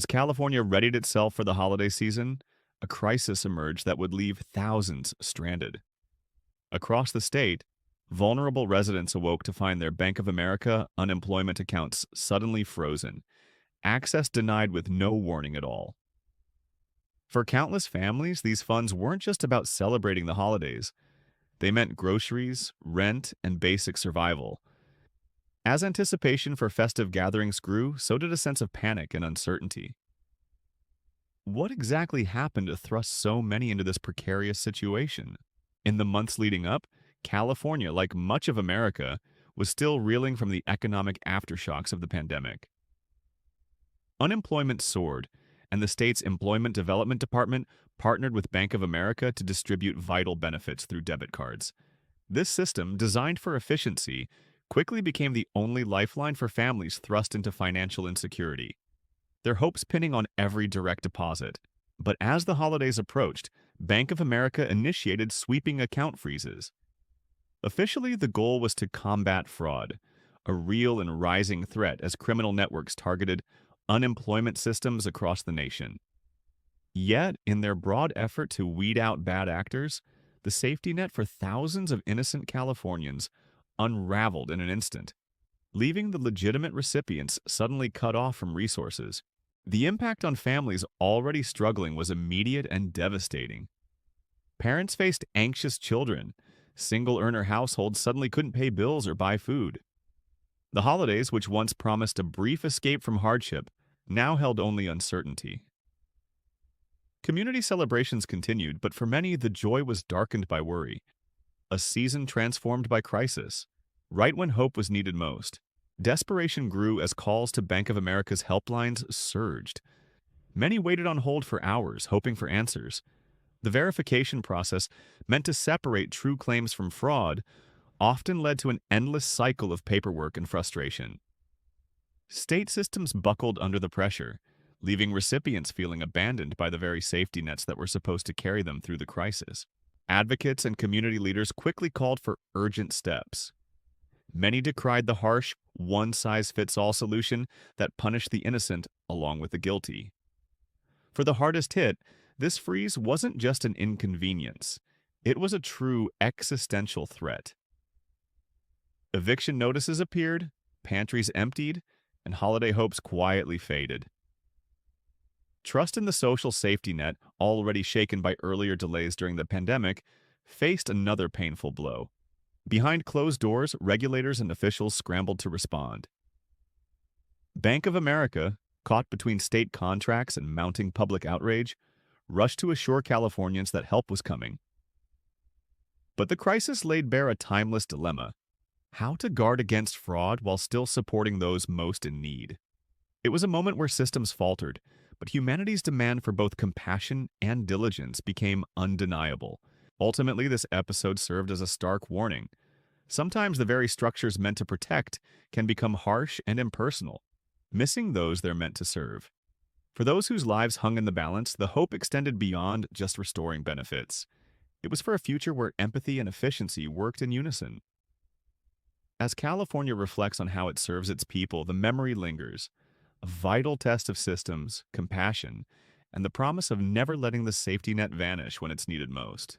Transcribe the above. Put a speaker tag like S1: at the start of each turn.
S1: As California readied itself for the holiday season, a crisis emerged that would leave thousands stranded. Across the state, vulnerable residents awoke to find their Bank of America unemployment accounts suddenly frozen, access denied with no warning at all. For countless families, these funds weren't just about celebrating the holidays. They meant groceries, rent, and basic survival. As anticipation for festive gatherings grew, so did a sense of panic and uncertainty. What exactly happened to thrust so many into this precarious situation? In the months leading up, California, like much of America, was still reeling from the economic aftershocks of the pandemic. Unemployment soared, and the state's Employment Development Department partnered with Bank of America to distribute vital benefits through debit cards. This system, designed for efficiency, quickly became the only lifeline for families thrust into financial insecurity, their hopes pinning on every direct deposit. But as the holidays approached, Bank of America initiated sweeping account freezes. Officially, the goal was to combat fraud, a real and rising threat as criminal networks targeted unemployment systems across the nation. Yet, in their broad effort to weed out bad actors, the safety net for thousands of innocent Californians unraveled in an instant, leaving the legitimate recipients suddenly cut off from resources. The impact on families already struggling was immediate and devastating. Parents faced anxious children. Single-earner households suddenly couldn't pay bills or buy food. The holidays, which once promised a brief escape from hardship, now held only uncertainty. Community celebrations continued, but for many, the joy was darkened by worry. A season transformed by crisis, right when hope was needed most. Desperation grew as calls to Bank of America's helplines surged. Many waited on hold for hours, hoping for answers. The verification process, meant to separate true claims from fraud, often led to an endless cycle of paperwork and frustration. State systems buckled under the pressure, leaving recipients feeling abandoned by the very safety nets that were supposed to carry them through the crisis. Advocates and community leaders quickly called for urgent steps. Many decried the harsh, one-size-fits-all solution that punished the innocent along with the guilty. For the hardest hit, this freeze wasn't just an inconvenience. It was a true existential threat. Eviction notices appeared, pantries emptied, and holiday hopes quietly faded. Trust in the social safety net, already shaken by earlier delays during the pandemic, faced another painful blow. Behind closed doors, regulators and officials scrambled to respond. Bank of America, caught between state contracts and mounting public outrage, rushed to assure Californians that help was coming. But the crisis laid bare a timeless dilemma: how to guard against fraud while still supporting those most in need. It was a moment where systems faltered, but humanity's demand for both compassion and diligence became undeniable. Ultimately, this episode served as a stark warning. Sometimes the very structures meant to protect can become harsh and impersonal, missing those they're meant to serve. For those whose lives hung in the balance, the hope extended beyond just restoring benefits. It was for a future where empathy and efficiency worked in unison. As California reflects on how it serves its people, the memory lingers, a vital test of systems, compassion, and the promise of never letting the safety net vanish when it's needed most.